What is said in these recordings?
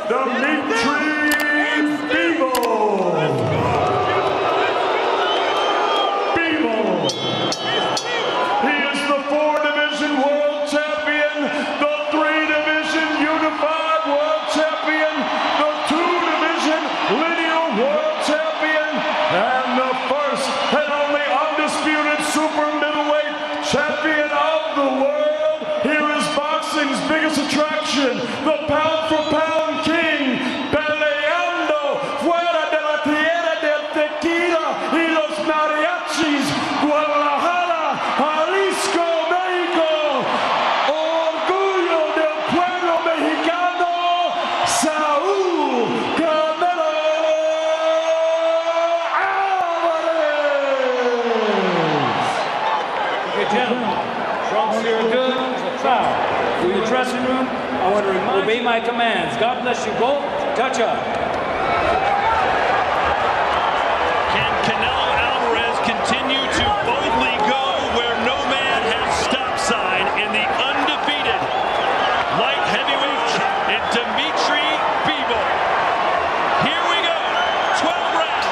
Dmitry Bivol. Bivol. He is the 4-division world champion, the 3-division unified world champion, the 2-division lineal world champion, and the first and only undisputed super middleweight champion of the world. Here is boxing's biggest attraction, the pound-for-pound king, peleando fuera de la tierra del tequila y los mariachis, Guadalajara, Jalisco, México, orgullo del pueblo mexicano, Saúl Canelo Alvarez. Okay, gentlemen, trunks here are good. Foul. To your dressing room, I want to obey my commands. God bless you both. Touch up. Can Canelo Alvarez continue to boldly go where no man has stop sign in the undefeated light heavyweight in Dmitry Bivol? Here we go. 12 rounds.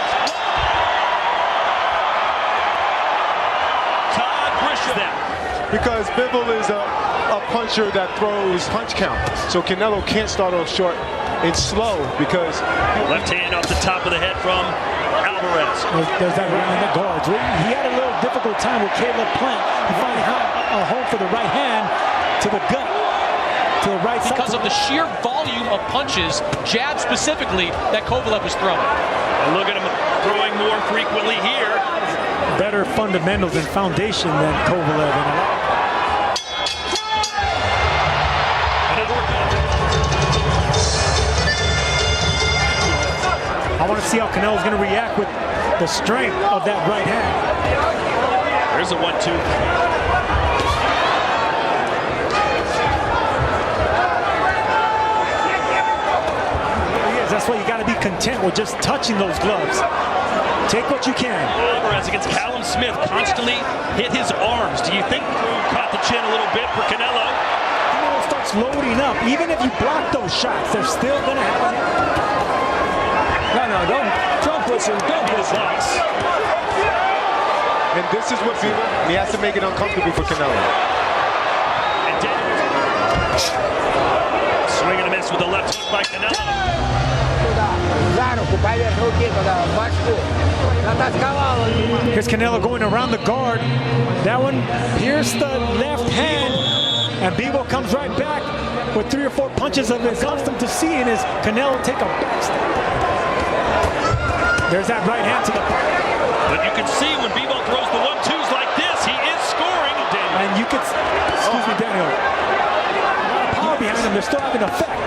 Todd Grisham. Because Bivol is a puncher that throws punch count. So Canelo can't start off short and slow because... Left hand off the top of the head from Alvarez. There's that right on the guards. He had a little difficult time with Caleb Plant. He finally found a home for the right hand to the gut, to the right side. Because of the sheer volume of punches, jab specifically, that Kovalev was throwing. And look at him throwing more frequently here. Better fundamentals and foundation than Kovalev. I want to see how Canelo's going to react with the strength of that right hand. There's a 1-2. That's why you got to be content with just touching those gloves. Take what you can. Alvarez against Callum Smith constantly hit his arms. Do you think caught the chin a little bit for Canelo? Canelo starts loading up. Even if you block those shots, they're still going to happen. No, don't push him. Don't push him. And this is what he has to make it uncomfortable for Canelo. And swing and a miss with the left hook by Canelo. Here's Canelo going around the guard. That one pierced the left hand, and Bivol comes right back with 3 or 4 punches of his accustomed to seeing is Canelo take a back step. There's that right hand to the body. But you can see when Bivol throws the 1-2s like this, he is scoring. Daniel. And you can, excuse me, Daniel. Power behind him, they're still having effect.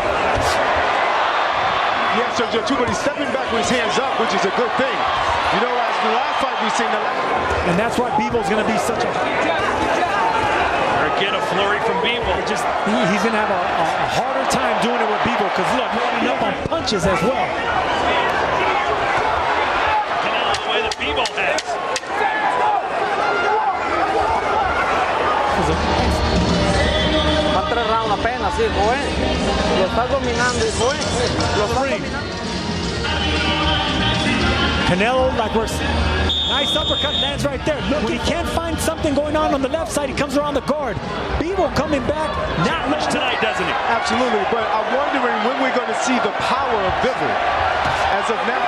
Yeah, Sergio, too, but he's stepping back with his hands up, which is a good thing. You know, as the last fight we've seen and that's why Bivol's going to be such a... Again, a flurry from Bivol. He's going to have a harder time doing it with Bivol because, look, loading up on punches as well. Bivol has. Va 3 rounds apenas, sí, joven. Lo está dominando, joven. Lo está dominando. Canelo, like we're... Nice uppercut lands right there. Look, when he can't find something going on the left side, he comes around the guard. Bivol coming back. Not much tonight, doesn't he? Absolutely, but I'm wondering when we're going to see the power of Bivol. As of now,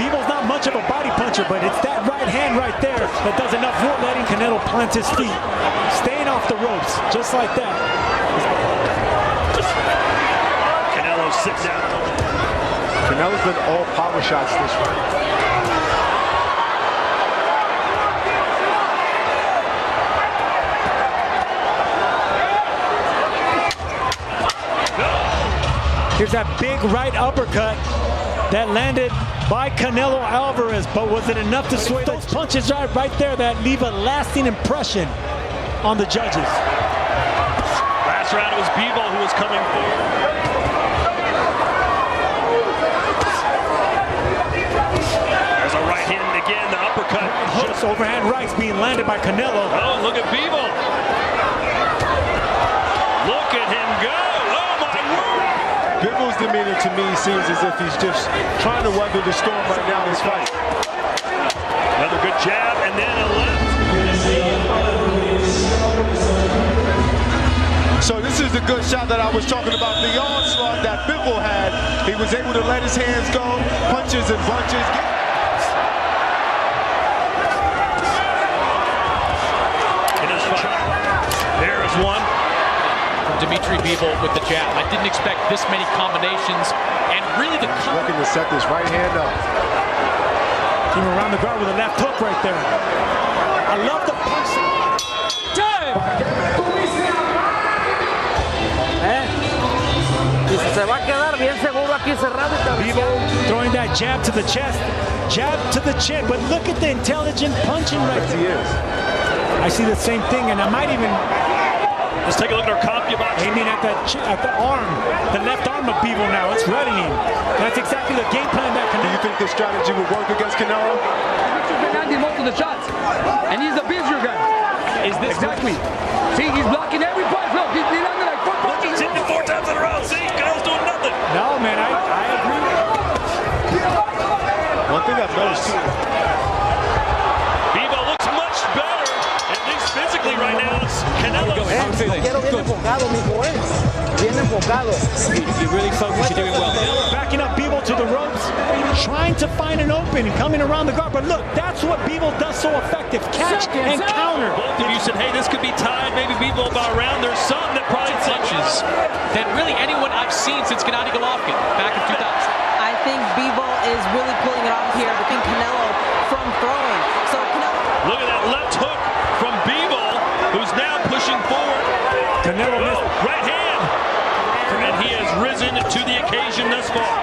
Bivol's not much of a body puncher, but it's that right hand right there that does enough work letting Canelo plant his feet. Staying off the ropes, just like that. Canelo sits down. Canelo's been all power shots this fight. Here's that big right uppercut that landed by Canelo Alvarez, but was it enough to sway those punches right there that leave a lasting impression on the judges? Last round it was Bivol who was coming forward. There's a right hand again, the uppercut. Hooks, overhand rights being landed by Canelo. Oh, look at Bivol. Look at him go. Oh, my word. Bivol's demeanor to me seems as if he's just trying to weather the storm right now in this fight. Another good jab, and then a left. So this is the good shot that I was talking about. The onslaught that Bivol had. He was able to let his hands go, punches and bunches. There is one. Dmitry Bivol with the jab. I didn't expect this many combinations, and really the Looking to set this right hand up. Came around the guard with a left hook right there. I love the punch. Y se va a quedar bien seguro aquí cerrado y cabeceado. Bivol throwing that jab to the chest, jab to the chin, but look at the intelligent punching right Yes, there. he is. I see the same thing, and I might even Let's take a look at our CompuBox. aiming at the arm, the left arm of Bivol now. It's readying. That's exactly the game plan that Do you Canelo. think this strategy would work against Canelo? Landing most of the shots, and he's the busier guy. is this Exactly. See, he's blocking every punch. Look, he's landing like 4 punches. He's hitting it 4 times in a row. See, Canelo's doing nothing. No, man, I agree. One thing I've noticed too. Bivol looks much better, at least physically right now. Canelo. Quiero bien enfocado, mijo, bien enfocado. you really focus, you're doing well. Backing up Bivol to the ropes, trying to find an opening, coming around the guard. But look, that's what Bivol does so effective. Catch and counter. Both of you said, hey, this could be tied. Maybe Bivol about round. There's something that probably Punches than really anyone I've seen since Gennady Golovkin back in 2000. I think Bivol is really pulling it off here, between Canelo from throwing. So Canelo. Look at that left hook from Bivol, who's now pushing forward. Canelo missed. Right hand. And he has risen to the occasion thus far.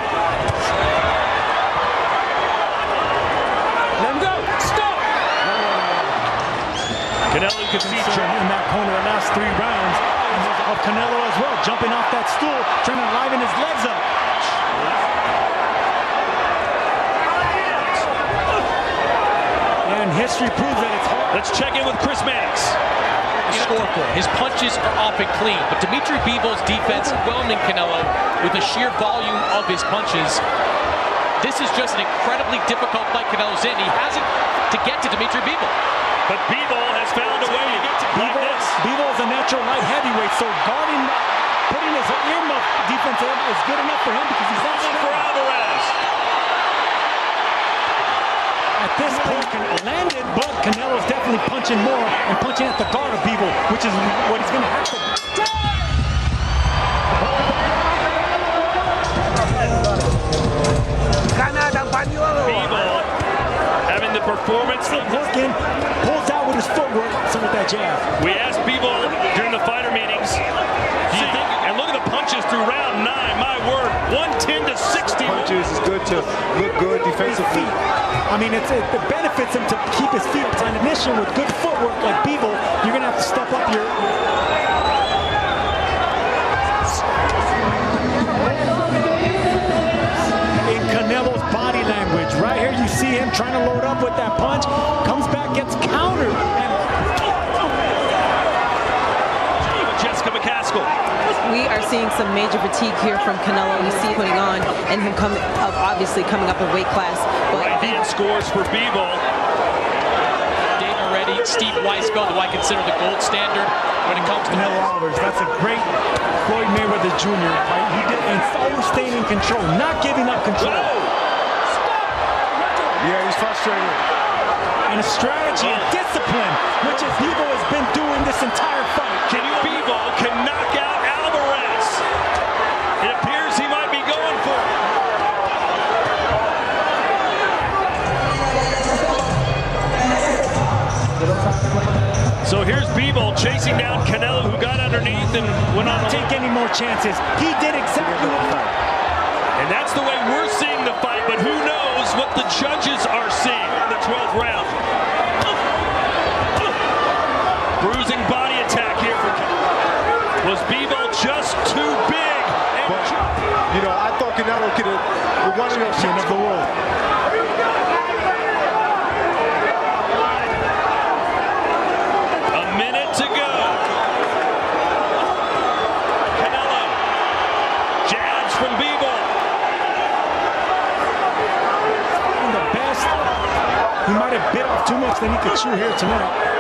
Let him go. Stop. Canelo, you can see In that corner the last 3 rounds of Canelo as well, jumping off that stool, trying to liven his legs up. And history proves that it's hard. Let's check in with Chris Mannix. Scoreboard. His punches are off and clean, but Dmitry Bivol's defense whelming Canelo with the sheer volume of his punches. This is just an incredibly difficult fight Canelo's in. He hasn't to get to Dmitry Bivol. But Bivol has found a way to get to like this. Bivol is a natural light heavyweight, so guarding, putting his earmuff defense in is good enough for him because he's not For strong. Alvarez. At this point, landed, but Canelo's definitely punching more and punching at the guard of Bivol, which is what he's going to have to do. Bivol having the performance. Working, pulls out with his footwork, some with that jab. We asked Bivol during the fighter meetings, do you think, and look at the punches through round 9, my word, 110 to 60. Punches is good to look good defensively. I mean, it benefits him to keep his feet on a mission with good footwork like Bivol. You're going to have to step up your... In Canelo's body language, right here you see him trying to load up with that punch, comes back, gets countered. And Jessica McCaskill. We are seeing some major fatigue here from Canelo. You see putting on, and him obviously coming up in weight class. But Right hand scores for Bivol. Dave Moretti, Steve Weisfeld, who I consider the gold standard when it comes to Canelo Alvarez, that's a great Floyd Mayweather Jr. fight. He did, and always staying in control, not giving up control. Yeah, he's frustrated. And a strategy and discipline, which is Bivol has been doing this entire fight. Bivol can knock out Alvarez. It appears he might be going for it. So here's Bivol chasing down Canelo, who got underneath and went on. Not take any more chances. He did exactly what he... And that's the way we're seeing the fight, but who knows what the judges are seeing in the 12th round. Bruising body attack here for Canelo. Was Bivol just too big? But, you know, I thought Canelo could have won the champion of the world. A minute to go. Canelo. Jabs from Bivol. too much than he could chew here tonight.